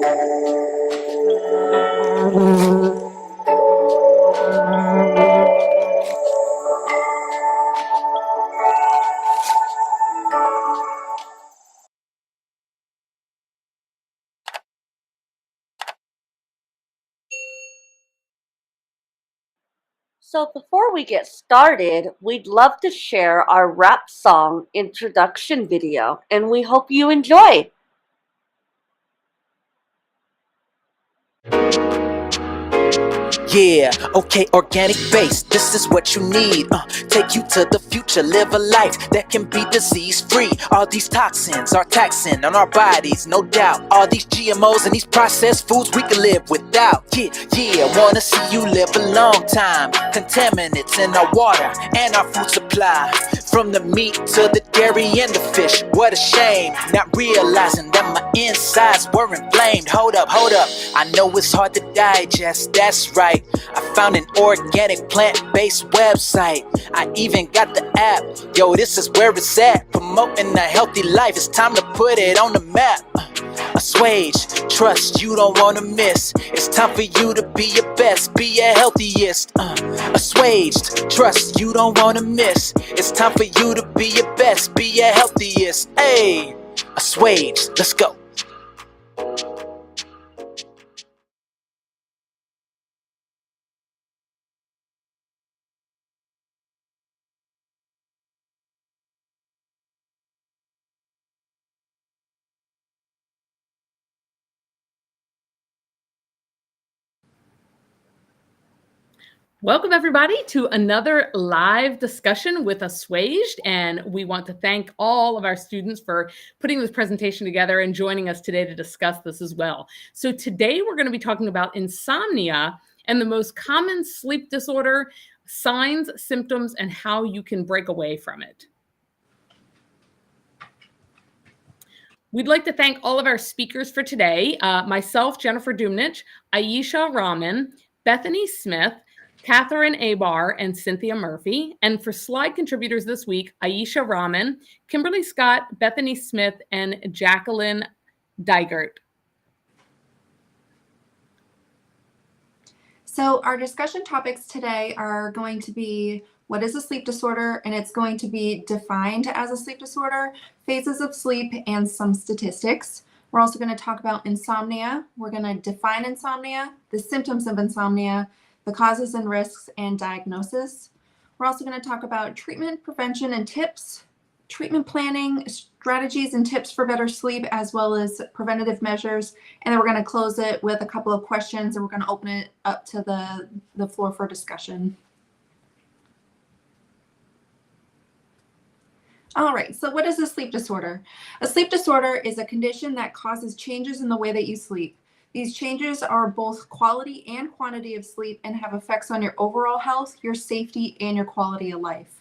So before we get started, we'd love to share our rap song introduction video, and we hope you enjoy. Yeah, okay, organic base, this is what you need. Take you to the future, live a life that can be disease free. All these toxins are taxing on our bodies, no doubt. All these GMOs and these processed foods we can live without. Yeah, wanna see you live a long time. Contaminants in our water and our food supply. From the meat to the dairy and the fish, what a shame. Not realizing that my insides were inflamed. Hold up, I know it's hard to digest, that's right. I found an organic plant-based website. I even got the app, yo, this is where it's at. Promoting a healthy life, it's time to put it on the map. Assuage, trust you don't wanna miss. It's time for you to be your best, be your healthiest. Assuaged, trust you don't wanna miss. It's time for you to be your best, be your healthiest. Hey, assuaged, let's go. Welcome, everybody, to another live discussion with Assuaged, and we want to thank all of our students for putting this presentation together and joining us today to discuss this as well. So today we're going to be talking about insomnia and the most common sleep disorder, signs, symptoms, and how you can break away from it. We'd like to thank all of our speakers for today, myself, Jennifer Dumnich, Aisha Rahman, Bethany Smith, Catherine Abar, and Cynthia Murphy. And for slide contributors this week, Aisha Rahman, Kimberly Scott, Bethany Smith, and Jacqueline Dygert. So our discussion topics today are going to be what is a sleep disorder, and it's going to be defined as a sleep disorder, phases of sleep, and some statistics. We're also going to talk about insomnia. We're going to define insomnia, the symptoms of insomnia, the causes and risks, and diagnosis. We're also going to talk about treatment, prevention, and tips, treatment planning, strategies and tips for better sleep, as well as preventative measures. And then we're going to close it with a couple of questions, and we're going to open it up to the floor for discussion. All right, so what is a sleep disorder? A sleep disorder is a condition that causes changes in the way that you sleep. These changes are both quality and quantity of sleep and have effects on your overall health, your safety, and your quality of life.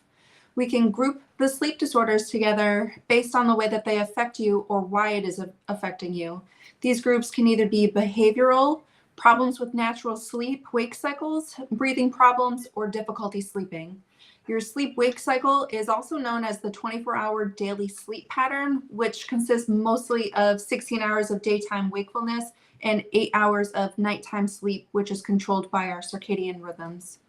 We can group the sleep disorders together based on the way that they affect you or why it is affecting you. These groups can either be behavioral, problems with natural sleep, wake cycles, breathing problems, or difficulty sleeping. Your sleep-wake cycle is also known as the 24-hour daily sleep pattern, which consists mostly of 16 hours of daytime wakefulness and 8 hours of nighttime sleep, which is controlled by our circadian rhythms.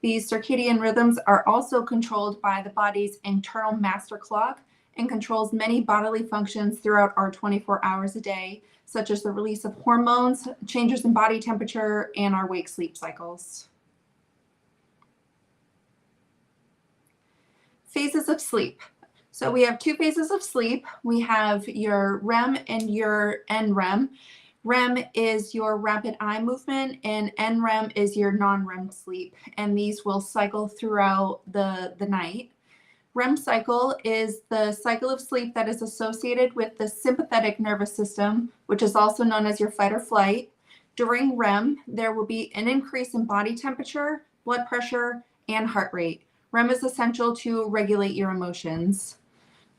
These circadian rhythms are also controlled by the body's internal master clock and controls many bodily functions throughout our 24 hours a day, such as the release of hormones, changes in body temperature, and our wake-sleep cycles. Phases of sleep. So we have two phases of sleep. We have your REM and your NREM. REM is your rapid eye movement, and NREM is your non-REM sleep, and these will cycle throughout the night. REM cycle is the cycle of sleep that is associated with the sympathetic nervous system, which is also known as your fight or flight. During REM, there will be an increase in body temperature, blood pressure, and heart rate. REM is essential to regulate your emotions.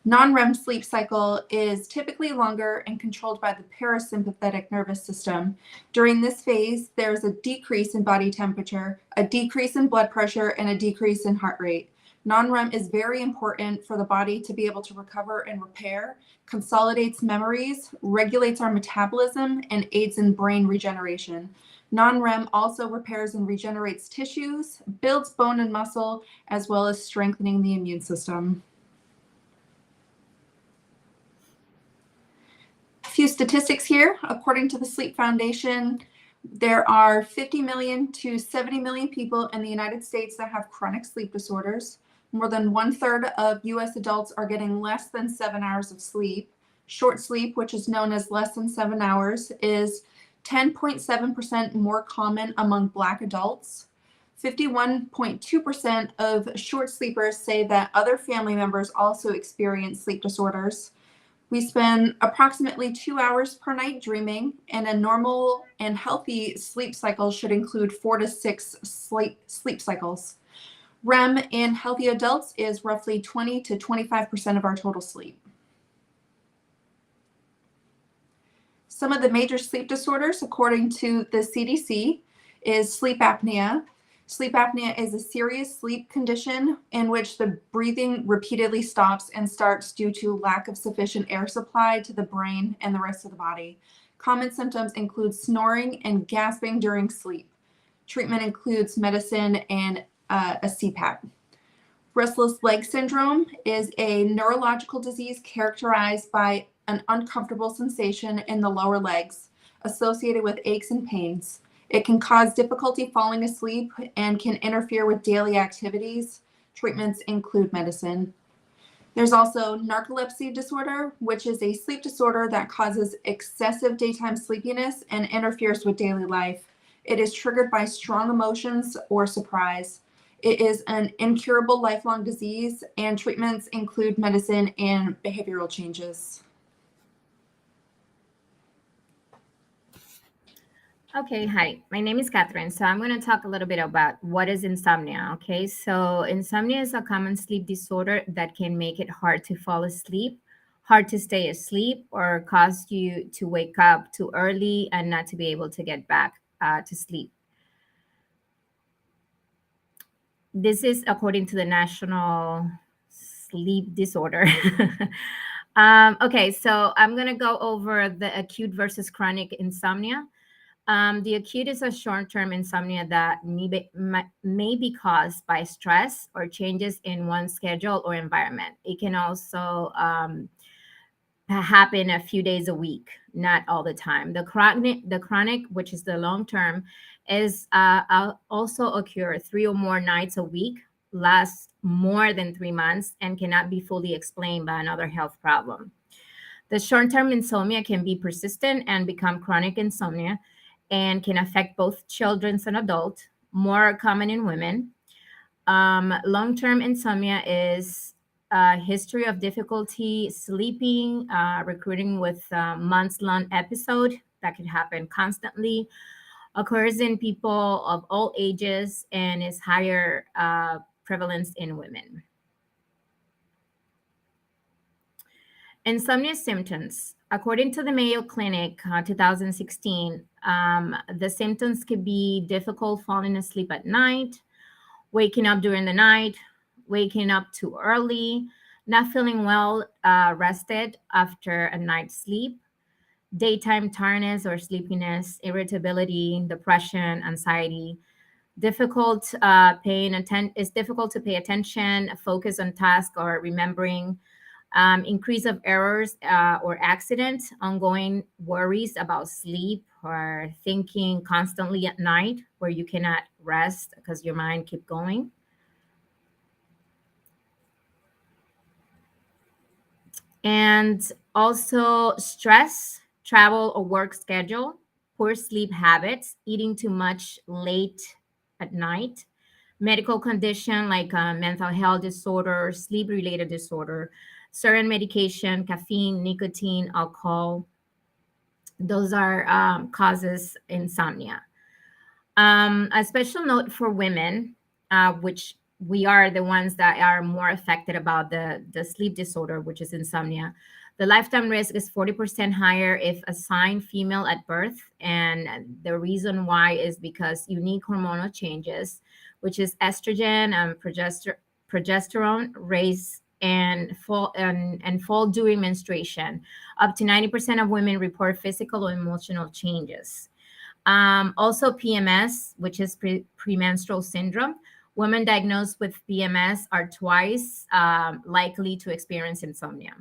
Non-REM sleep cycle is typically longer and controlled by the parasympathetic nervous system. During this phase, there's a decrease in body temperature, a decrease in blood pressure, and a decrease in heart rate. Non-REM is very important for the body to be able to recover and repair, consolidates memories, regulates our metabolism, and aids in brain regeneration. Non-REM also repairs and regenerates tissues, builds bone and muscle, as well as strengthening the immune system. A few statistics here. According to the Sleep Foundation, there are 50 million to 70 million people in the United States that have chronic sleep disorders. More than 1/3 of US adults are getting less than 7 hours of sleep. Short sleep, which is known as less than 7 hours, is 10.7% more common among Black adults. 51.2% of short sleepers say that other family members also experience sleep disorders. We spend approximately 2 hours per night dreaming, and a normal and healthy sleep cycle should include 4 to 6 sleep cycles. REM in healthy adults is roughly 20 to 25% of our total sleep. Some of the major sleep disorders, according to the CDC, is sleep apnea. Sleep apnea is a serious sleep condition in which the breathing repeatedly stops and starts due to lack of sufficient air supply to the brain and the rest of the body. Common symptoms include snoring and gasping during sleep. Treatment includes medicine and a CPAP. Restless leg syndrome is a neurological disease characterized by an uncomfortable sensation in the lower legs associated with aches and pains. It can cause difficulty falling asleep and can interfere with daily activities. Treatments include medicine. There's also narcolepsy disorder, which is a sleep disorder that causes excessive daytime sleepiness and interferes with daily life. It is triggered by strong emotions or surprise. It is an incurable lifelong disease, and treatments include medicine and behavioral changes. Okay, hi, my name is Catherine. So I'm going to talk a little bit about what is insomnia. Okay, so insomnia is a common sleep disorder that can make it hard to fall asleep, hard to stay asleep, or cause you to wake up too early and not to be able to get back to sleep. This is according to the National Sleep Disorder. Okay, so I'm going to go over the acute versus chronic insomnia. The acute is a short-term insomnia that may be caused by stress or changes in one's schedule or environment. It can also happen a few days a week, not all the time. The chronic, which is the long-term, is also occur 3 or more nights a week, lasts more than 3 months, and cannot be fully explained by another health problem. The short-term insomnia can be persistent and become chronic insomnia, and can affect both children and adults, more common in women. Long-term insomnia is a history of difficulty sleeping, recurring with months-long episode that can happen constantly, occurs in people of all ages, and is higher prevalence in women. Insomnia symptoms. According to the Mayo Clinic, 2016, the symptoms could be difficult falling asleep at night, waking up during the night, waking up too early, not feeling well rested after a night's sleep, daytime tiredness or sleepiness, irritability, depression, anxiety, difficult it's difficult to pay attention, focus on task or remembering, increase of errors or accidents, ongoing worries about sleep or thinking constantly at night where you cannot rest because your mind keep going. And also stress, travel or work schedule, poor sleep habits, eating too much late at night, medical condition like mental health disorder, sleep related disorder, certain medication, caffeine, nicotine, alcohol. Those are causes insomnia. A special note for women, which we are the ones that are more affected about the sleep disorder, which is insomnia. The lifetime risk is 40% higher if assigned female at birth. And the reason why is because unique hormonal changes, which is estrogen and progesterone, raise and fall during menstruation. Up to 90% of women report physical or emotional changes. Also, PMS, which is premenstrual syndrome. Women diagnosed with PMS are twice likely to experience insomnia.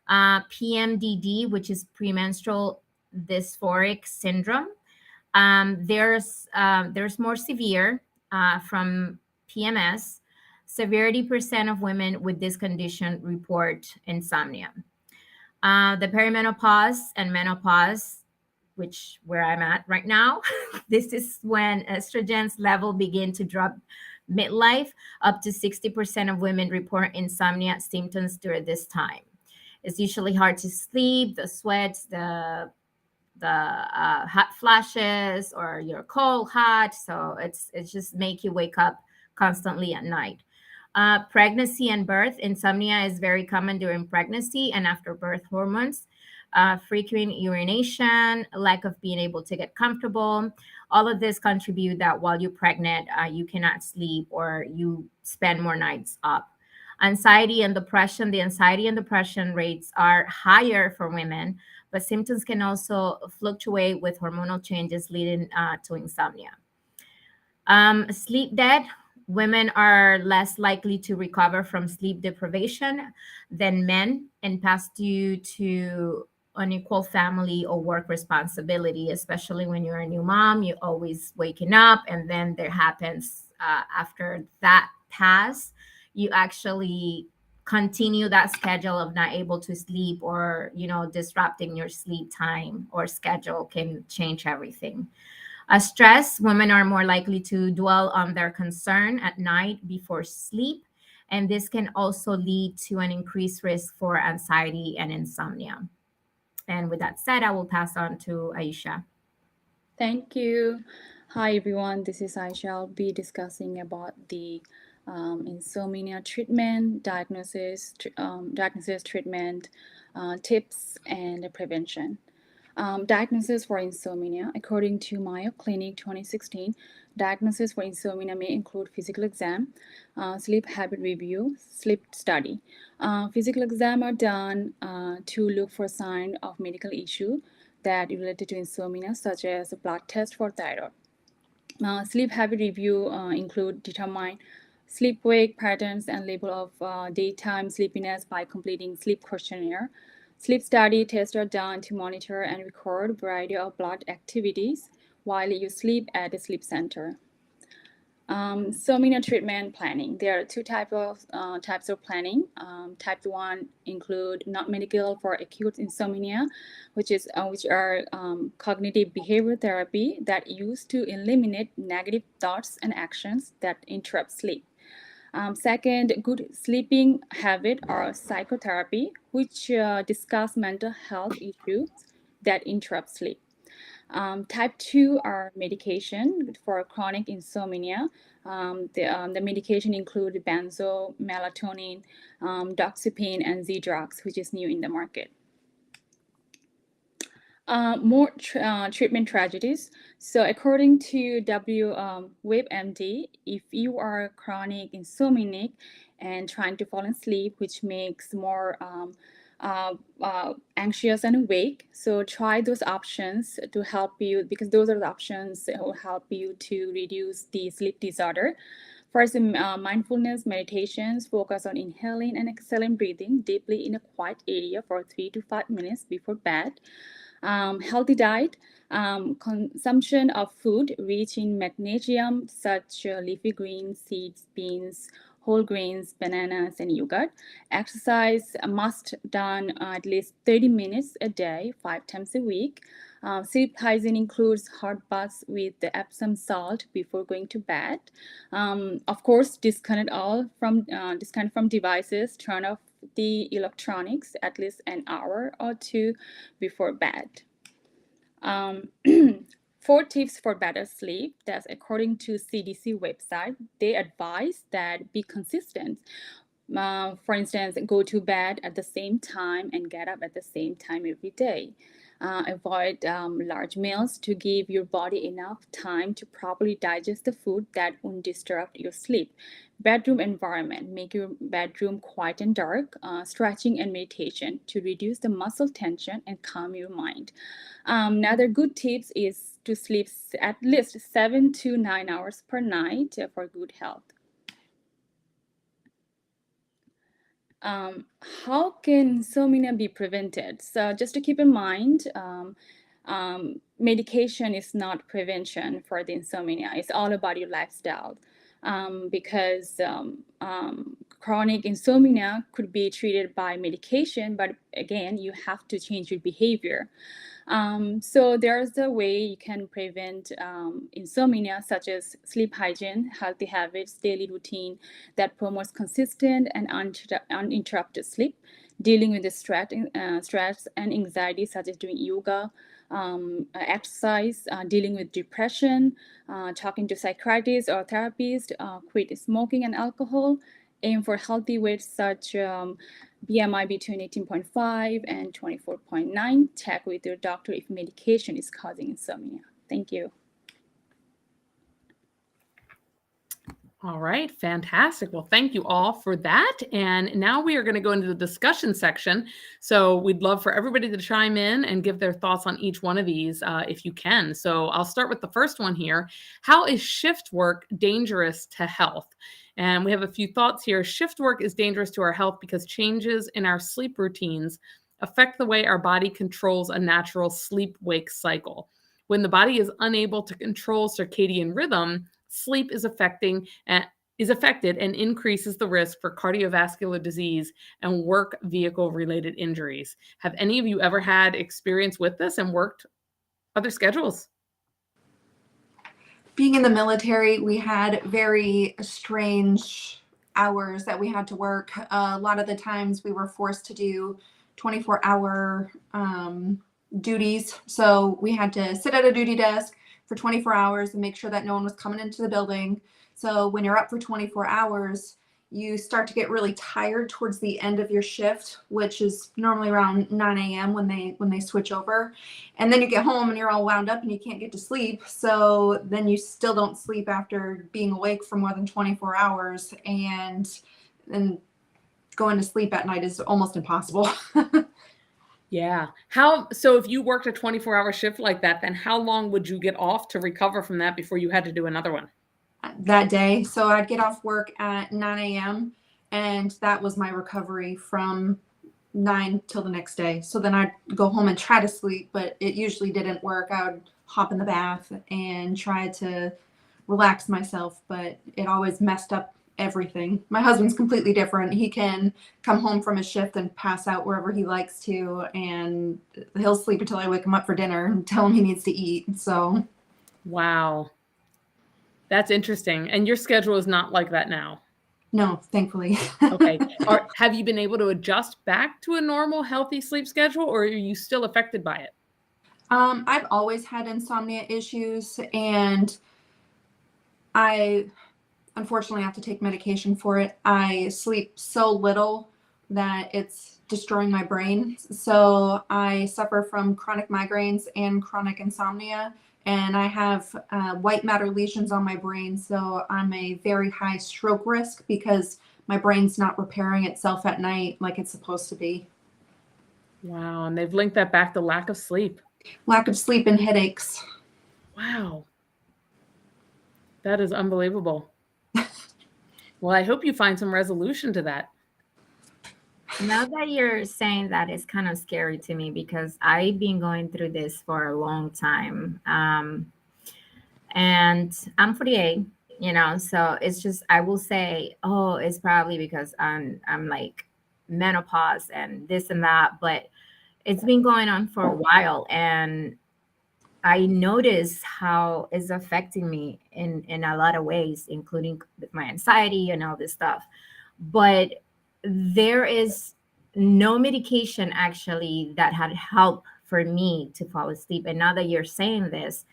PMDD, which is premenstrual dysphoric syndrome. There's more severe from PMS. 70% of women with this condition report insomnia. The perimenopause and menopause, which where I'm at right now, this is when estrogen's level begin to drop midlife. Up to 60% of women report insomnia symptoms during this time. It's usually hard to sleep, the sweats, the hot flashes, or you're cold, hot. So it's just make you wake up constantly at night. Pregnancy and birth. Insomnia is very common during pregnancy and after birth hormones. Frequent urination, lack of being able to get comfortable. All of this contribute that while you're pregnant, you cannot sleep or you spend more nights up. Anxiety and depression. The anxiety and depression rates are higher for women, but symptoms can also fluctuate with hormonal changes leading to insomnia. Sleep debt. Women are less likely to recover from sleep deprivation than men and pass due to unequal family or work responsibility, especially when you're a new mom, you're always waking up, and then there happens after that pass, you actually continue that schedule of not able to sleep, or disrupting your sleep time or schedule can change everything. Stress. Women are more likely to dwell on their concern at night before sleep, and this can also lead to an increased risk for anxiety and insomnia. And with that said, I will pass on to Aisha. Thank you. Hi everyone, this is Aisha. I'll be discussing about the insomnia treatment, diagnosis, treatment, tips, and prevention. Diagnosis for insomnia. According to Mayo Clinic 2016, diagnosis for insomnia may include physical exam, sleep habit review, sleep study. Physical exam are done to look for sign of medical issue that related to insomnia, such as a blood test for thyroid. Sleep habit review include determine sleep-wake patterns and level of daytime sleepiness by completing sleep questionnaire. Sleep study tests are done to monitor and record a variety of blood activities while you sleep at the sleep center. Insomnia treatment planning. There are two types of planning. Type 1 include non-medical for acute insomnia, which are cognitive behavior therapy that used to eliminate negative thoughts and actions that interrupt sleep. Second, good sleeping habit or psychotherapy, which discuss mental health issues that interrupt sleep. Type 2 are medication for chronic insomnia. The medication include benzo, melatonin, doxepin, and Z-drugs, which is new in the market. More treatment strategies. So according to WebMD, if you are chronic insomniac and trying to fall asleep, which makes more anxious and awake, so try those options to help you, because those are the options that will help you to reduce the sleep disorder. First, mindfulness meditations focus on inhaling and exhaling, breathing deeply in a quiet area for 3 to 5 minutes before bed. Healthy diet, consumption of food rich in magnesium, such leafy greens, seeds, beans, whole grains, bananas, and yogurt. Exercise must done at least 30 minutes a day, 5 times a week. Sleep hygiene includes hot baths with the Epsom salt before going to bed. Of course, disconnect from devices. Turn off the electronics at least an hour or two before bed. 4 tips for better sleep. That's according to CDC website. They advise that be consistent. For instance, go to bed at the same time and get up at the same time every day. Avoid large meals to give your body enough time to properly digest the food that won't disrupt your sleep. Bedroom environment. Make your bedroom quiet and dark. Stretching and meditation to reduce the muscle tension and calm your mind. Another good tips is to sleep at least 7 to 9 hours per night for good health. How can insomnia be prevented? So just to keep in mind, medication is not prevention for the insomnia. It's all about your lifestyle. Because chronic insomnia could be treated by medication, but again, you have to change your behavior. So there's a way you can prevent insomnia, such as sleep hygiene, healthy habits, daily routine that promotes consistent and uninterrupted sleep, dealing with the stress and anxiety, such as doing yoga, exercise, dealing with depression, talking to psychiatrists or therapists, quit smoking and alcohol, aim for healthy weight such BMI between 18.5 and 24.9. Check with your doctor if medication is causing insomnia. Thank you. All right, fantastic. Well, thank you all for that. And now we are going to go into the discussion section. So we'd love for everybody to chime in and give their thoughts on each one of these if you can. So I'll start with the first one here. How is shift work dangerous to health? And we have a few thoughts here. Shift work is dangerous to our health because changes in our sleep routines affect the way our body controls a natural sleep-wake cycle. When the body is unable to control circadian rhythm, sleep is affected and increases the risk for cardiovascular disease and work vehicle related injuries. Have any of you ever had experience with this and worked other schedules? Being in the military, we had very strange hours that we had to work. A lot of the times we were forced to do 24-hour duties. So we had to sit at a duty desk for 24 hours and make sure that no one was coming into the building. So when you're up for 24 hours, you start to get really tired towards the end of your shift, which is normally around 9 a.m. when they switch over. And then you get home and you're all wound up and you can't get to sleep. So then you still don't sleep after being awake for more than 24 hours. And then going to sleep at night is almost impossible. Yeah. So if you worked a 24-hour shift like that, then how long would you get off to recover from that before you had to do another one? That day. So I'd get off work at 9 a.m. and that was my recovery from 9 till the next day. So then I'd go home and try to sleep, but it usually didn't work. I would hop in the bath and try to relax myself, but it always messed up everything. My husband's completely different. He can come home from his shift and pass out wherever he likes to, and he'll sleep until I wake him up for dinner and tell him he needs to eat. So wow. That's interesting. And your schedule is not like that now? No, thankfully. Okay. Have you been able to adjust back to a normal, healthy sleep schedule, or are you still affected by it? I've always had insomnia issues, and I unfortunately have to take medication for it. I sleep so little that it's destroying my brain. So I suffer from chronic migraines and chronic insomnia. And I have white matter lesions on my brain. So I'm a very high stroke risk because my brain's not repairing itself at night like it's supposed to be. Wow. And they've linked that back to lack of sleep. Lack of sleep and headaches. Wow. That is unbelievable. Well, I hope you find some resolution to that. Now that you're saying that, it's kind of scary to me because I've been going through this for a long time. And I'm 48, so it's just, I will say, oh, it's probably because I'm like menopause and this and that, but it's been going on for a while. And I notice how it's affecting me in a lot of ways, including with my anxiety and all this stuff. But there is no medication actually that had helped for me to fall asleep. And now that you're saying this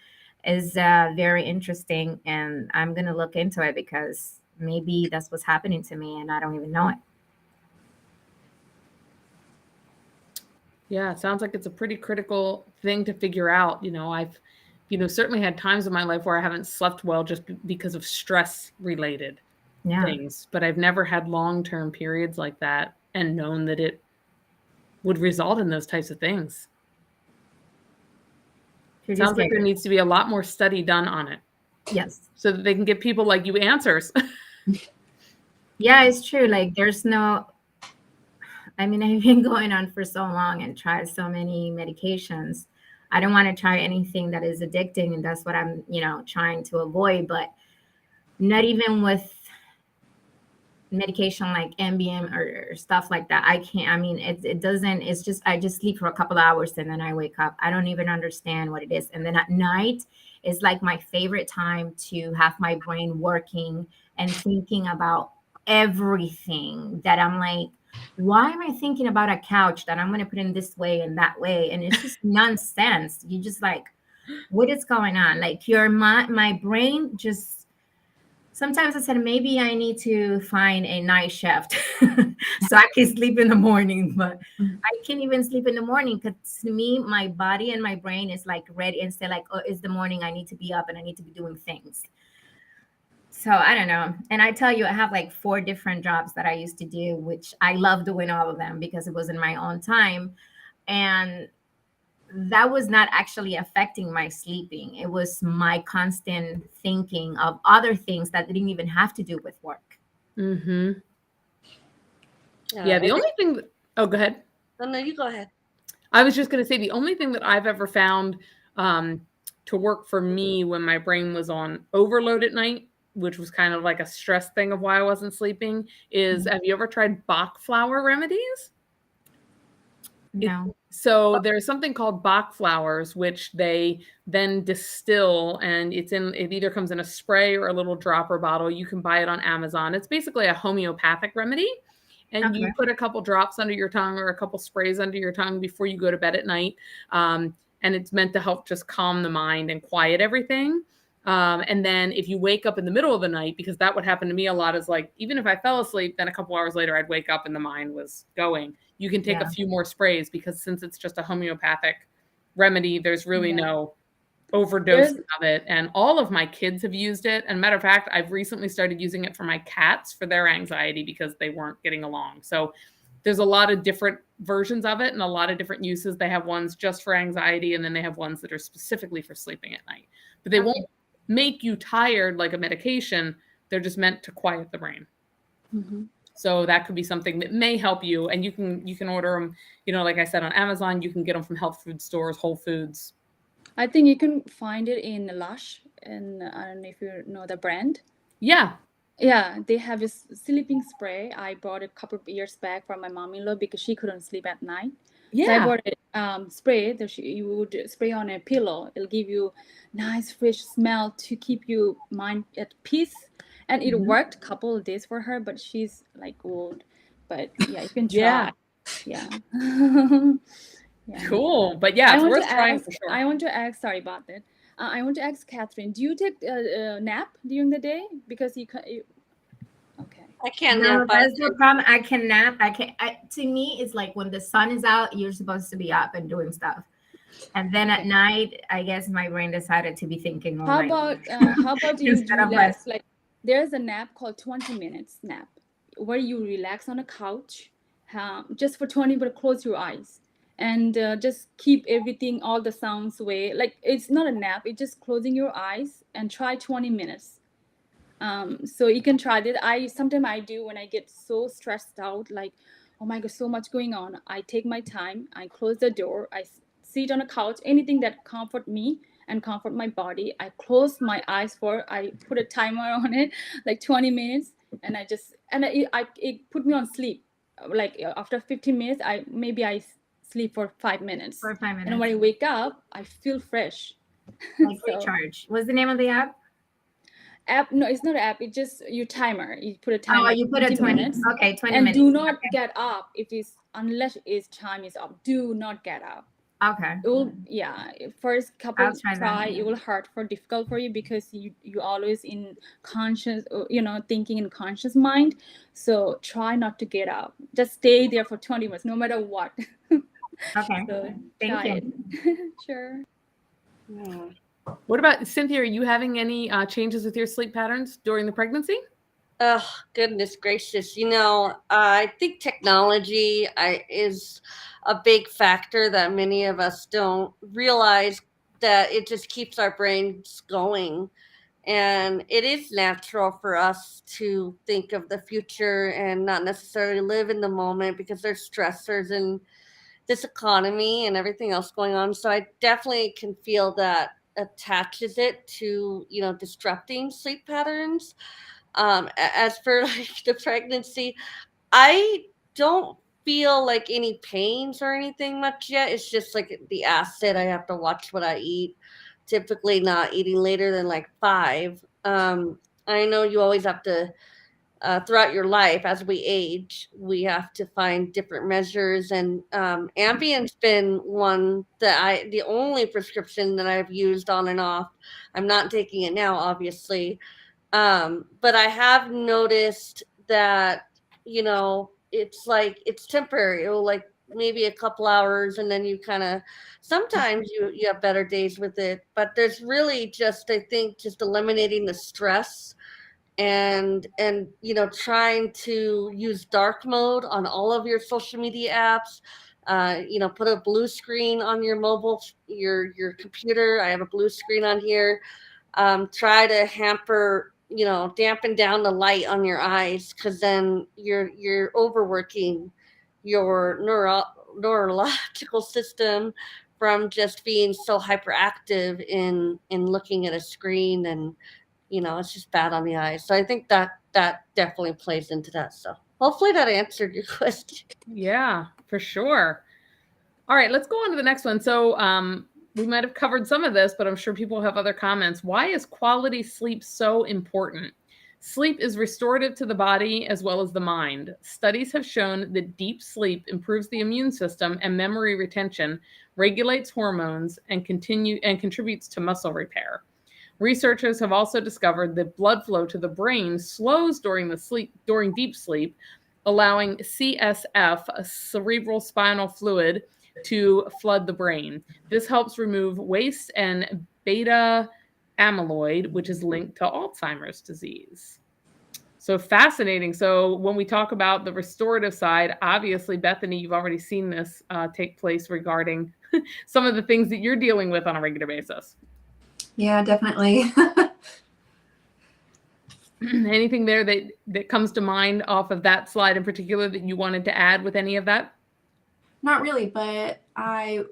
is very interesting, and I'm going to look into it because maybe that's what's happening to me and I don't even know it. Yeah, it sounds like it's a pretty critical thing to figure out. I've, certainly had times in my life where I haven't slept well just because of stress related Yeah, things, but I've never had long-term periods like that and known that it would result in those types of things. pretty Sounds like there scary. needs to be a lot more study done on it Yes. so that they can give people like you answers. Yeah, it's true. Like there's no, I mean, I've been going on for so long and tried so many medications. I don't want to try anything that is addicting, and that's what I'm, trying to avoid. But not even with medication like Ambien or stuff like that. I can't. I mean, it doesn't. It's just I just sleep for a couple hours and then I wake up. I don't even understand what it is. And then at night is like my favorite time to have my brain working and thinking about everything that I'm like, why am I thinking about a couch that I'm going to put in this way and that way? And it's just nonsense. You just like, what is going on? Like my brain just sometimes I said maybe I need to find a night shift so I can sleep in the morning, but I can't even sleep in the morning because to me, my body and my brain is like ready and say like, oh, it's the morning. I need to be up and I need to be doing things. So I don't know. And I tell you, I have like 4 different jobs that I used to do, which I love doing all of them because it was in my own time. And that was not actually affecting my sleeping. It was my constant thinking of other things that didn't even have to do with work. Mm-hmm. Yeah, the only thing that, oh, go ahead. No, you go ahead. I was just going to say the only thing that I've ever found to work for me when my brain was on overload at night, which was kind of like a stress thing of why I wasn't sleeping, is have you ever tried Bach flower remedies? No. So there's something called Bach flowers, which they then distill, and it either comes in a spray or a little dropper bottle. You can buy it on Amazon. It's basically a homeopathic remedy. And you Okay. put a couple drops under your tongue or a couple sprays under your tongue before you go to bed at night. And it's meant to help just calm the mind and quiet everything. And then if you wake up in the middle of the night, because that would happen to me a lot, is like, even if I fell asleep, then a couple hours later, I'd wake up and the mind was going. You can take a few more sprays because since it's just a homeopathic remedy, there's really no overdosing of it. And all of my kids have used it. And matter of fact, I've recently started using it for my cats for their anxiety because they weren't getting along. So there's a lot of different versions of it and a lot of different uses. They have ones just for anxiety, and then they have ones that are specifically for sleeping at night. But they won't make you tired like a medication. They're just meant to quiet the brain. Mm-hmm. So that could be something that may help you. And you can order them, like I said, on Amazon. You can get them from health food stores, Whole Foods. I think you can find it in Lush, and I don't know if you know the brand. Yeah. Yeah, they have this sleeping spray. I bought a couple of years back from my mom-in-law because she couldn't sleep at night. So I Yeah. bought a spray that you would spray on a pillow. It'll give you nice fresh smell to keep your mind at peace. And it worked a couple of days for her, but she's like old. But yeah, you can try. Yeah. Yeah. Yeah. Cool. But yeah, it's worth trying for sure. I want to ask, sorry about that. I want to ask Catherine, do you take a nap during the day? Because okay. I can't No, nap. that's the problem. I can nap. To me, it's like when the sun is out, you're supposed to be up and doing stuff. And then at night, I guess my brain decided to be thinking. How about you Instead of relax? Like there's a nap called 20 minutes nap where you relax on a couch just for 20 minutes, close your eyes and just keep everything, all the sounds away. Like it's not a nap, it's just closing your eyes and try 20 minutes. So you can try that. Sometimes I do when I get so stressed out, like, oh my God, so much going on. I take my time, I close the door, I sit on a couch, anything that comfort me and comfort my body. I close my eyes I put a timer on it, like 20 minutes, and it put me on sleep. Like after 15 minutes, I sleep for 5 minutes. For 5 minutes. And when I wake up, I feel fresh. Like recharge. What's the name of the app? App? No, it's not an app. It's just your timer. You put a timer. Oh, you put a 20 minutes. Okay, 20 and minutes. Do not get up unless its time is up. Do not get up. Okay. It will, first couple try. It will hurt difficult for you because you always in conscious, thinking in conscious mind. So try not to get up. Just stay there for 20 minutes, no matter what. Okay. So Thank try you. it. Sure. Yeah. What about Cynthia? Are you having any changes with your sleep patterns during the pregnancy? Oh, goodness gracious. I think technology is a big factor that many of us don't realize, that it just keeps our brains going. And it is natural for us to think of the future and not necessarily live in the moment, because there's stressors in this economy and everything else going on. So I definitely can feel that attaches it to, disrupting sleep patterns. As for like the pregnancy, I don't feel like any pains or anything much yet. It's just like the acid. I have to watch what I eat. Typically, not eating later than like 5. I know you always have to, throughout your life, as we age, we have to find different measures. And Ambient's been one that the only prescription that I've used on and off. I'm not taking it now, obviously, but I have noticed that, it's like it's temporary. It'll like maybe a couple hours, and then you kind of, sometimes you have better days with it. But there's really just, I think, just eliminating the stress, and trying to use dark mode on all of your social media apps. Put a blue screen on your mobile, your computer. I have a blue screen on here. Try to dampen down the light on your eyes, because then you're overworking your neurological system from just being so hyperactive in looking at a screen. And it's just bad on the eyes. So I think that definitely plays into that. So hopefully that answered your question. Yeah, for sure. All right, let's go on to the next one. So we might have covered some of this, but I'm sure people have other comments. Why is quality sleep so important? Sleep is restorative to the body as well as the mind. Studies have shown that deep sleep improves the immune system and memory retention, regulates hormones, and contributes to muscle repair. Researchers have also discovered that blood flow to the brain slows during deep sleep, allowing CSF, cerebral spinal fluid, to flood the brain. This helps remove waste and beta amyloid, which is linked to Alzheimer's disease. So fascinating. So when we talk about the restorative side, obviously, Bethany, you've already seen this take place regarding some of the things that you're dealing with on a regular basis. Yeah, definitely. Anything there that comes to mind off of that slide in particular that you wanted to add with any of that? Not really, but I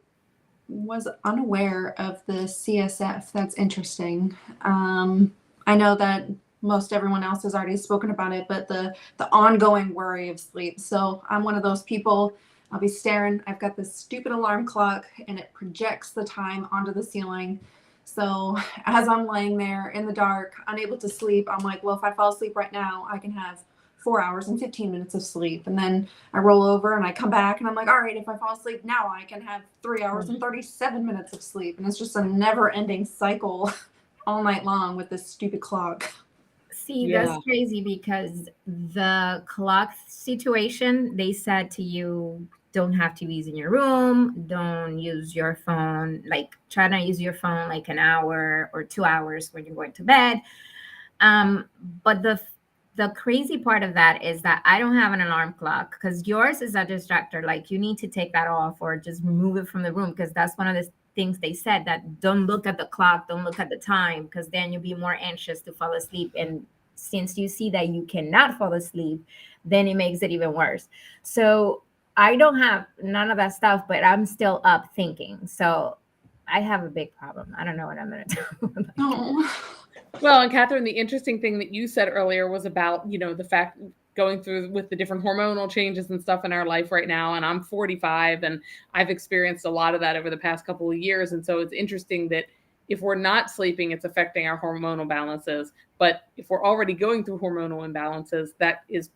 was unaware of the CSF. That's interesting. I know that most everyone else has already spoken about it, but the ongoing worry of sleep. So I'm one of those people. I'll be staring. I've got this stupid alarm clock, and it projects the time onto the ceiling. So as I'm laying there in the dark, unable to sleep, I'm like, well, if I fall asleep right now, I can have 4 hours and 15 minutes of sleep. And then I roll over and I come back and I'm like, all right, if I fall asleep now, I can have 3 hours and 37 minutes of sleep. And it's just a never ending cycle all night long with this stupid clock. See, Yeah. that's crazy because the clock situation, they said to you, don't have TVs in your room, don't use your phone, like try to use your phone like an hour or 2 hours when you're going to bed. But the crazy part of that is that I don't have an alarm clock, because yours is a distractor. Like you need to take that off or just remove it from the room, because that's one of the things they said, that don't look at the clock, don't look at the time, because then you'll be more anxious to fall asleep. And since you see that you cannot fall asleep, then it makes it even worse. So I don't have none of that stuff, but I'm still up thinking. So I have a big problem. I don't know what I'm going to do. Oh. Well, and Catherine, the interesting thing that you said earlier was about, the fact going through with the different hormonal changes and stuff in our life right now. And I'm 45 and I've experienced a lot of that over the past couple of years. And so it's interesting that if we're not sleeping, it's affecting our hormonal balances. But if we're already going through hormonal imbalances, that is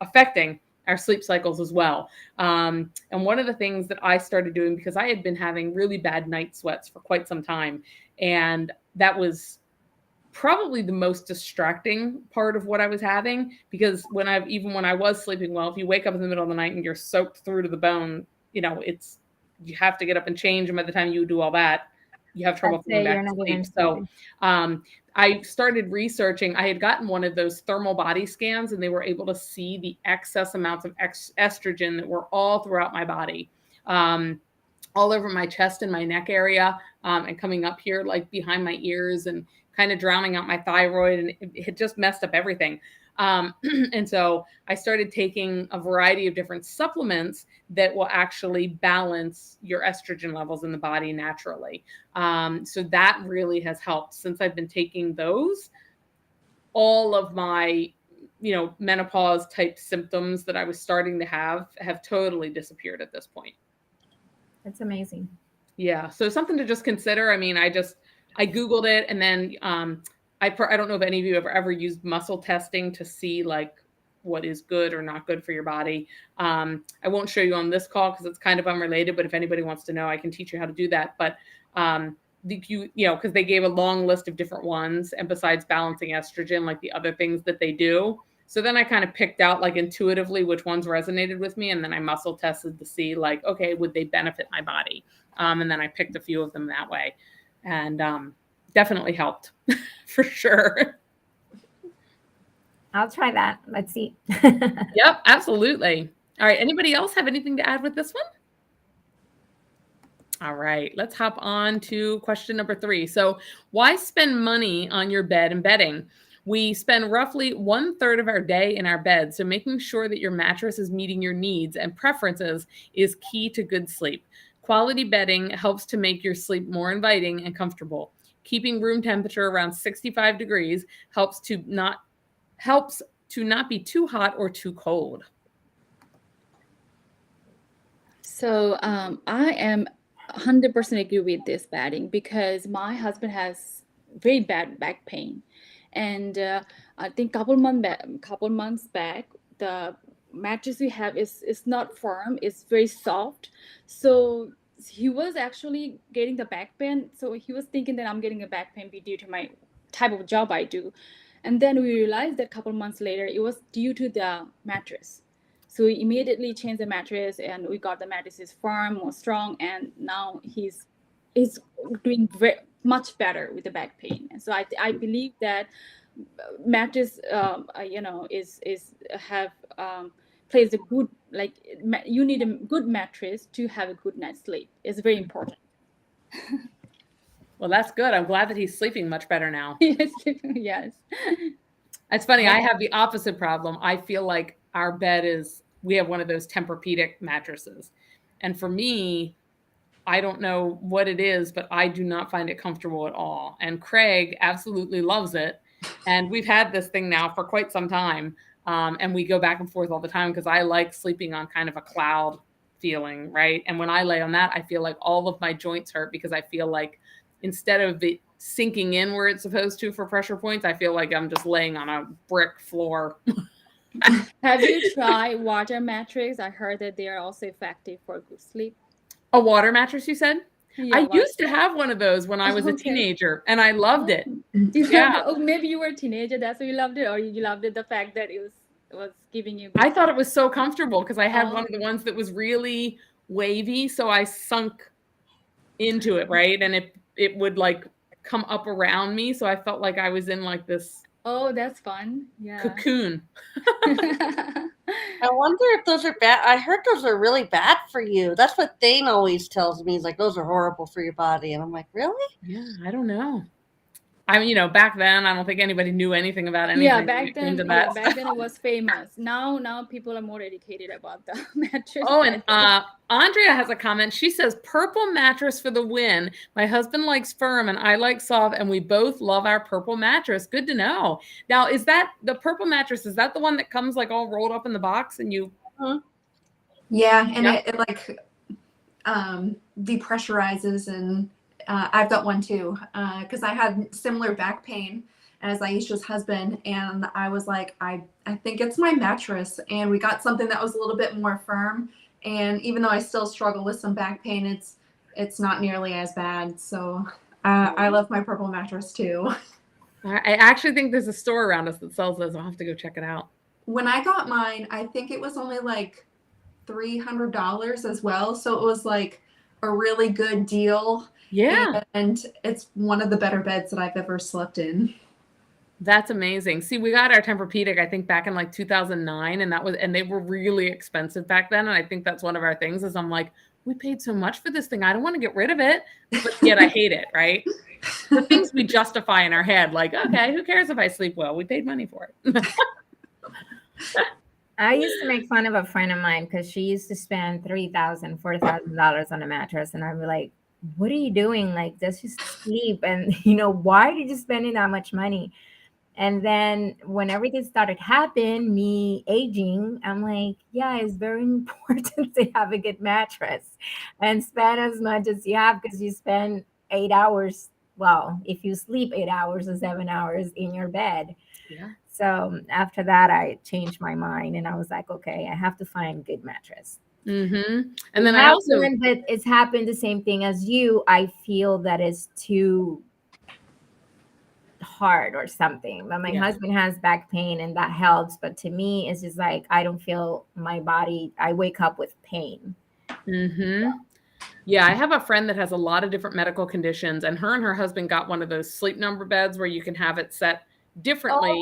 affecting our sleep cycles as well. And one of the things that I started doing, because I had been having really bad night sweats for quite some time, and that was probably the most distracting part of what I was having, because even when I was sleeping well, if you wake up in the middle of the night and you're soaked through to the bone, it's you have to get up and change. And by the time you do all that, you have trouble That's falling it, back you're to not sleep. even So sleeping. I started researching. I had gotten one of those thermal body scans, and they were able to see the excess amounts of estrogen that were all throughout my body, all over my chest and my neck area, and coming up here, like behind my ears, and kind of drowning out my thyroid. And it just messed up everything. And so I started taking a variety of different supplements that will actually balance your estrogen levels in the body naturally. So that really has helped. Since I've been taking those, all of my, menopause type symptoms that I was starting to have totally disappeared at this point. That's amazing. Yeah. So something to just consider. I mean, I Googled it, and then I don't know if any of you have ever used muscle testing to see like what is good or not good for your body. I won't show you on this call because it's kind of unrelated, but if anybody wants to know, I can teach you how to do that. But because they gave a long list of different ones, and besides balancing estrogen, like the other things that they do. So then I kind of picked out like intuitively which ones resonated with me, and then I muscle tested to see like, okay, would they benefit my body? And then I picked a few of them that way, and definitely helped for sure. I'll try that. Let's see. Yep, absolutely. All right. Anybody else have anything to add with this one? All right, let's hop on to question number 3. So why spend money on your bed and bedding? We spend roughly 1/3 of our day in our bed. So making sure that your mattress is meeting your needs and preferences is key to good sleep. Quality bedding helps to make your sleep more inviting and comfortable. Keeping room temperature around 65 degrees helps to not be too hot or too cold. So I am 100% agree with this bedding because my husband has very bad back pain, and I think couple months back, the mattress we have is not firm; it's very soft. So he was actually getting the back pain. So he was thinking that I'm getting a back pain due to my type of job I do, and then we realized that couple months later it was due to the mattress. So we immediately changed the mattress, and we got the mattresses firm, more strong, and now he's doing much better with the back pain. And so I believe that mattress, plays a good, like, you need a good mattress to have a good night's sleep. It's very important. Well, that's good. I'm glad that he's sleeping much better now. Yes, yes. It's funny. I have the opposite problem. I feel like our bed we have one of those Tempur-Pedic mattresses. And for me, I don't know what it is, but I do not find it comfortable at all. And Craig absolutely loves it. And we've had this thing now for quite some time. And we go back and forth all the time because I like sleeping on kind of a cloud feeling, right? And when I lay on that, I feel like all of my joints hurt because I feel like instead of it sinking in where it's supposed to for pressure points, I feel like I'm just laying on a brick floor. Have you tried water mattress? I heard that they are also effective for good sleep. A water mattress, you said? Yeah, I used to have one of those when I was a teenager, and I loved it. Yeah. Oh, maybe you were a teenager, that's why you loved it, or you loved it the fact that it was giving you. I thought it was so comfortable because I had one of the ones that was really wavy, so I sunk into it, right? And it would like come up around me, so I felt like I was in like this. Oh, that's fun. Yeah. Cocoon. I wonder if those are bad. I heard those are really bad for you. That's what Thane always tells me. He's like, those are horrible for your body. And I'm like, really? Yeah, I don't know. I mean, back then, I don't think anybody knew anything about anything. Yeah, back then it was famous. Now people are more educated about the mattress. Oh, and Andrea has a comment. She says, purple mattress for the win. My husband likes firm and I like soft, and we both love our purple mattress. Good to know. Now, is that the purple mattress? Is that the one that comes like all rolled up in the box and you? Yeah, and it like depressurizes, and I've got one too because I had similar back pain as Aisha's husband, and I was like, I think it's my mattress, and we got something that was a little bit more firm, and even though I still struggle with some back pain, it's not nearly as bad. So I love my purple mattress too. I actually think there's a store around us that sells those. I'll have to go check it out. When I got mine, I think it was only like $300 as well. So it was like a really good deal. Yeah. And it's one of the better beds that I've ever slept in. That's amazing. See, we got our Tempur-Pedic, I think back in like 2009, and they were really expensive back then. And I think that's one of our things is I'm like, we paid so much for this thing. I don't want to get rid of it, but yet I hate it, right? The things we justify in our head, like, okay, who cares if I sleep well? We paid money for it. I used to make fun of a friend of mine because she used to spend $3,000, $4,000 on a mattress, and I'd be like, "What are you doing? Like, just sleep." And why did you spending that much money? And then when everything started happening, me aging, I'm like, yeah, it's very important to have a good mattress and spend as much as you have because you spend 8 hours. Well, if you sleep 8 hours or 7 hours in your bed. Yeah. So after that, I changed my mind and I was like, okay, I have to find a good mattress. Mm-hmm. And then I also, but it's happened the same thing as you. I feel that it's too hard or something, but my husband has back pain and that helps, but to me it's just like I don't feel my body, I wake up with pain. Yeah, I have a friend that has a lot of different medical conditions, and her husband got one of those Sleep Number beds where you can have it set differently.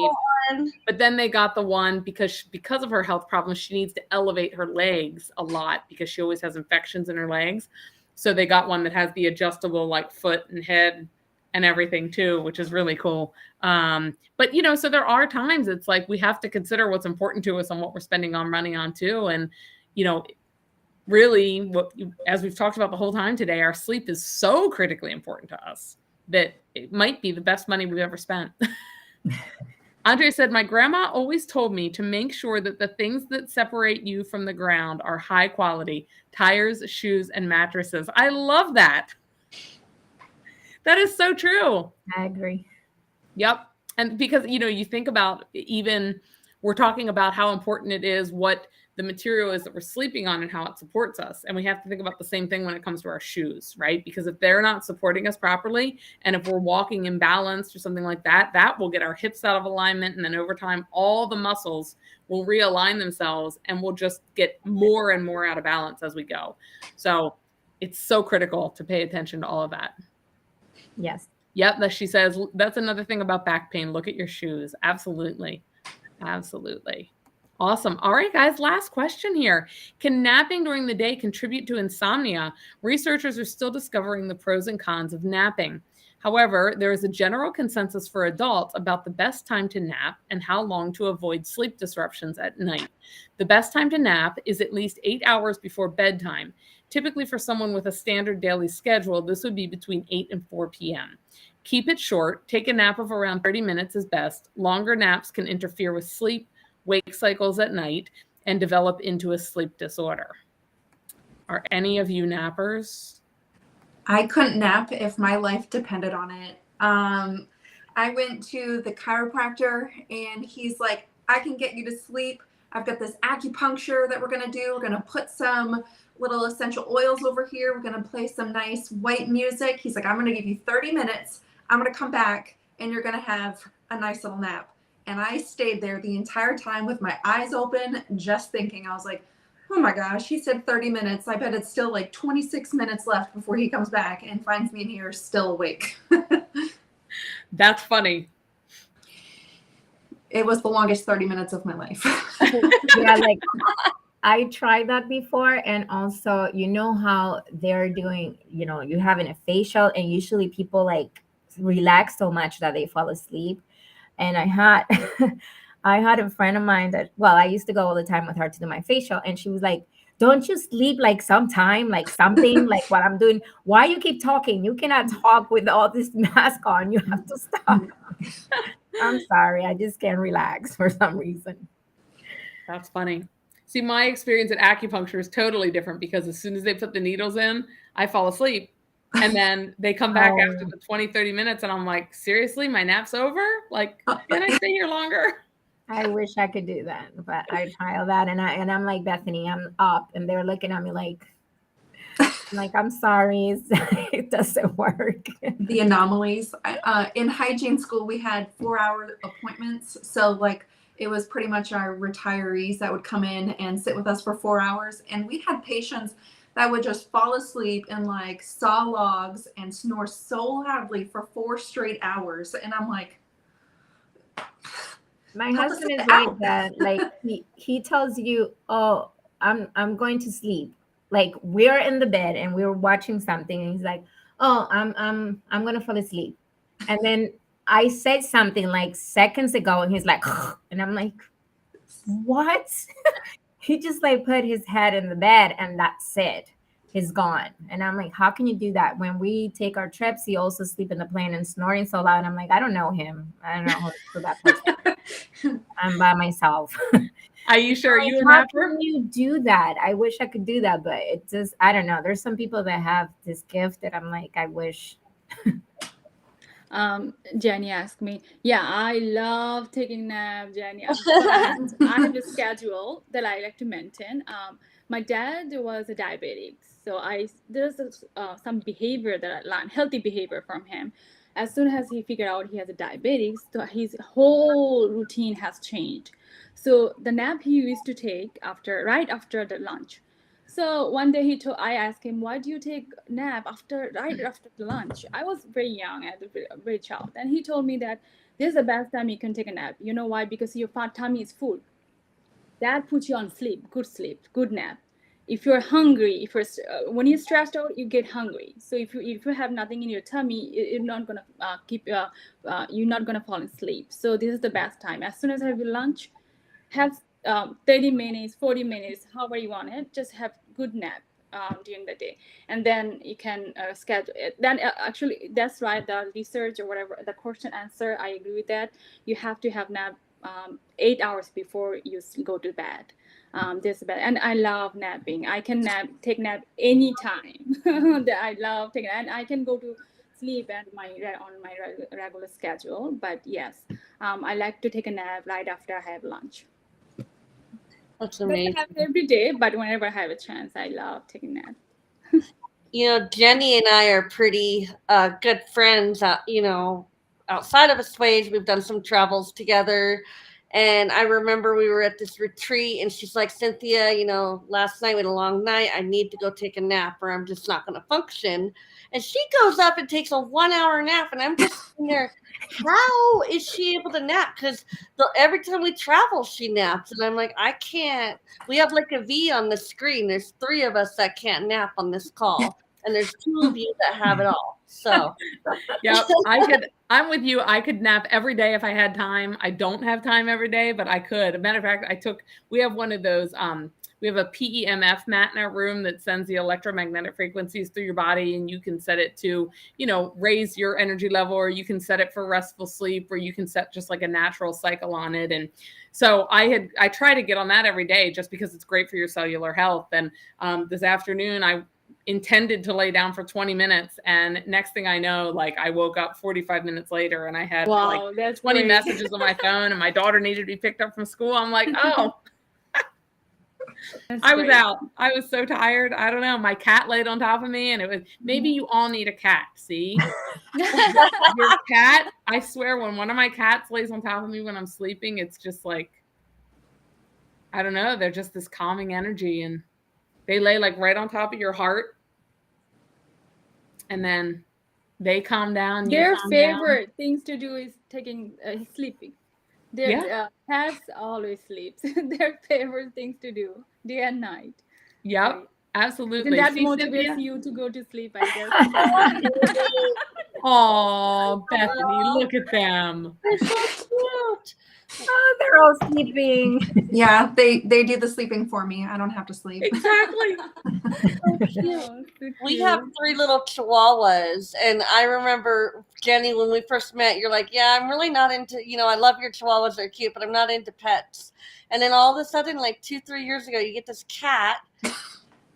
But then they got the one because of her health problems, she needs to elevate her legs a lot because she always has infections in her legs. So they got one that has the adjustable like foot and head and everything too, which is really cool. But so there are times it's like we have to consider what's important to us and what we're spending our money on too. And really, as we've talked about the whole time today, our sleep is so critically important to us that it might be the best money we've ever spent. Andre said, my grandma always told me to make sure that the things that separate you from the ground are high quality: tires, shoes, and mattresses. I love that. That is so true. I agree. Yep. And because, you think about, even we're talking about how important it is what the material is that we're sleeping on and how it supports us. And we have to think about the same thing when it comes to our shoes, right? Because if they're not supporting us properly, and if we're walking imbalanced or something like that, that will get our hips out of alignment. And then over time, all the muscles will realign themselves and we'll just get more and more out of balance as we go. So it's so critical to pay attention to all of that. Yes. Yep. That she says, that's another thing about back pain. Look at your shoes. Absolutely. Absolutely. Awesome. All right, guys, last question here. Can napping during the day contribute to insomnia? Researchers are still discovering the pros and cons of napping. However, there is a general consensus for adults about the best time to nap and how long to avoid sleep disruptions at night. The best time to nap is at least 8 hours before bedtime. Typically, for someone with a standard daily schedule, this would be between 8 and 4 p.m. Keep it short. Take a nap of around 30 minutes is best. Longer naps can interfere with sleep, wake cycles at night, and develop into a sleep disorder. Are any of you nappers? I couldn't nap if my life depended on it. I went to the chiropractor and he's like, I can get you to sleep. I've got this acupuncture that we're going to do. We're going to put some little essential oils over here. We're going to play some nice white music. He's like, I'm going to give you 30 minutes. I'm going to come back and you're going to have a nice little nap. And I stayed there the entire time with my eyes open, just thinking. I was like, oh my gosh, he said 30 minutes. I bet it's still like 26 minutes left before he comes back and finds me in here still awake. That's funny. It was the longest 30 minutes of my life. Yeah, like I tried that before. And also, how they're doing, you're having a facial and usually people like relax so much that they fall asleep. And I had I had a friend of mine that, I used to go all the time with her to do my facial. And she was like, don't you sleep like sometime, like something like what I'm doing? Why you keep talking? You cannot talk with all this mask on. You have to stop. I'm sorry. I just can't relax for some reason. That's funny. See, my experience at acupuncture is totally different because as soon as they put the needles in, I fall asleep. And then they come back after the 20, 30 minutes and I'm like, seriously, my nap's over? Like, can I stay here longer? I wish I could do that, but I try all that. And I'm like, Bethany, I'm up. And they're looking at me like, I'm sorry, it doesn't work. The anomalies. In hygiene school, we had 4-hour appointments. So it was pretty much our retirees that would come in and sit with us for 4 hours. And we had patients that would just fall asleep and like saw logs and snore so loudly for 4 straight hours. And I'm like, My Help us husband is out. like that. Like he tells you, "Oh, I'm going to sleep." Like we're in the bed and we're watching something, and he's like, "Oh, I'm gonna fall asleep." And then I said something like seconds ago, and he's like, and I'm like, "What?" He just like put his head in the bed, and that's it. He's gone. And I'm like, how can you do that? When we take our trips, he also sleep in the plane and snoring so loud. I'm like, I don't know him. I don't know who that person. I'm by myself. Are you sure you a How napper? can you do that? I wish I could do that, but it just, I don't know. There's some people that have this gift that I'm like, I wish. Jenny asked me, yeah, I love taking nap, Jenny, but I have a schedule that I like to maintain. My dad was a diabetic, so there's some behavior that I learned, healthy behavior from him. As soon as he figured out he has a diabetes, so his whole routine has changed. So the nap he used to take right after the lunch. So one day I asked him, why do you take nap right after the lunch? I was very young, as a very child. And he told me that this is the best time you can take a nap. You know why? Because your tummy is full. That puts you on sleep, good nap. If you're hungry, when you're stressed out, you get hungry. So if you have nothing in your tummy, you're not gonna you're not gonna fall asleep. So this is the best time. As soon as I have your lunch, have 30 minutes, 40 minutes, however you want it, just have good nap during the day. And then you can schedule it. Then actually, that's right, the research or whatever, the question answer, I agree with that. You have to have nap 8 hours before you go to bed. This bed. And I love napping. I can take nap anytime. I love taking, and I can go to sleep on my regular schedule. But yes, I like to take a nap right after I have lunch. That's Doesn't amazing. happen every day, but whenever I have a chance, I love taking nap. You know, Jenny and I are pretty good friends. Outside of Assuage, we've done some travels together. And I remember we were at this retreat, and she's like, Cynthia, last night we had a long night. I need to go take a nap, or I'm just not going to function. And she goes up and takes a 1-hour nap, and I'm just sitting there. How is she able to nap? Because every time we travel, she naps, and I'm like, I can't. We have like a V on the screen. There's 3 of us that can't nap on this call, and there's 2 of you that have it all. So, Yeah, I'm with you. I could nap every day if I had time. I don't have time every day, but I could. As a matter of fact, we have one of those, we have a PEMF mat in our room that sends the electromagnetic frequencies through your body, and you can set it to, raise your energy level, or you can set it for restful sleep, or you can set just like a natural cycle on it. And so I try to get on that every day just because it's great for your cellular health. And this afternoon, I intended to lay down for 20 minutes, and next thing I know, like I woke up 45 minutes later and I had That's 20 great. messages on my phone, and my daughter needed to be picked up from school. I'm like, oh, I was out. I was so tired. I don't know. My cat laid on top of me, and it was, maybe you all need a cat. See, your cat, I swear, when one of my cats lays on top of me when I'm sleeping, it's just like, I don't know. They're just this calming energy, and they lay like right on top of your heart, and then they calm down. Their favorite things to do is sleeping. Their cats always sleeps. Their favorite things to do day and night. Yep, Right. absolutely. And that See, motivates Cynthia? you to go to sleep, I guess. Oh, Bethany, look at them. they're so cute. Oh, they're all sleeping. Yeah, they do the sleeping for me. I don't have to sleep. Exactly. Oh, so We cute. have 3 little chihuahuas, and I remember, Jenny, when we first met, you're like, yeah, I'm really not into, I love your chihuahuas, they're cute, but I'm not into pets. And then all of a sudden, like 2-3 years ago, you get this cat,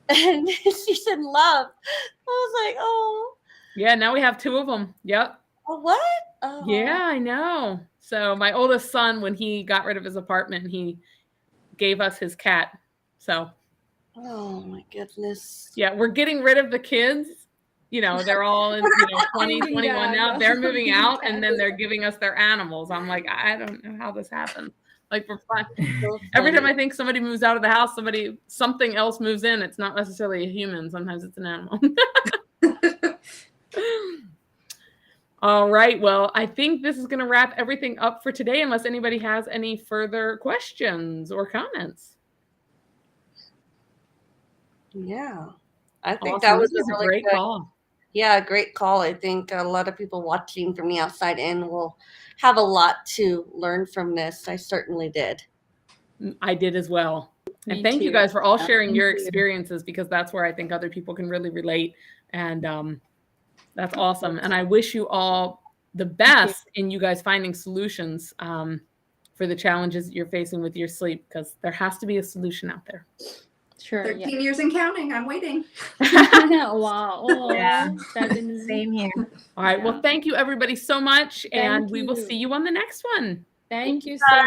and she's in love. I was like, oh. Yeah, now we have 2 of them. Yep. Oh, what? Oh. Yeah, I know. So my oldest son, when he got rid of his apartment, he gave us his cat. So Oh my goodness. yeah, we're getting rid of the kids. They're all in 20, 21 now. They're moving out, and then they're giving us their animals. I'm like, I don't know how this happened, Like for fun. So Every time funny. I think somebody moves out of the house, something else moves in. It's not necessarily a human. Sometimes it's an animal. All right. Well, I think this is going to wrap everything up for today, unless anybody has any further questions or comments. Yeah. I think Awesome. that was This was a great good call. Yeah, great call. I think a lot of people watching from the outside in will have a lot to learn from this. I certainly did. I did as well. And Me thank you too. guys for all Yeah, sharing thank your you. experiences, because that's where I think other people can really relate. And that's awesome. And I wish you all the best in you guys finding solutions for the challenges that you're facing with your sleep, because there has to be a solution out there. Sure. 13 years and counting. I'm waiting. Yeah. Wow. Oh, Yeah. that is Same here. All right. Well, Yeah. thank you everybody so much. And Thank we will you. see you on the next one. Thank you so much.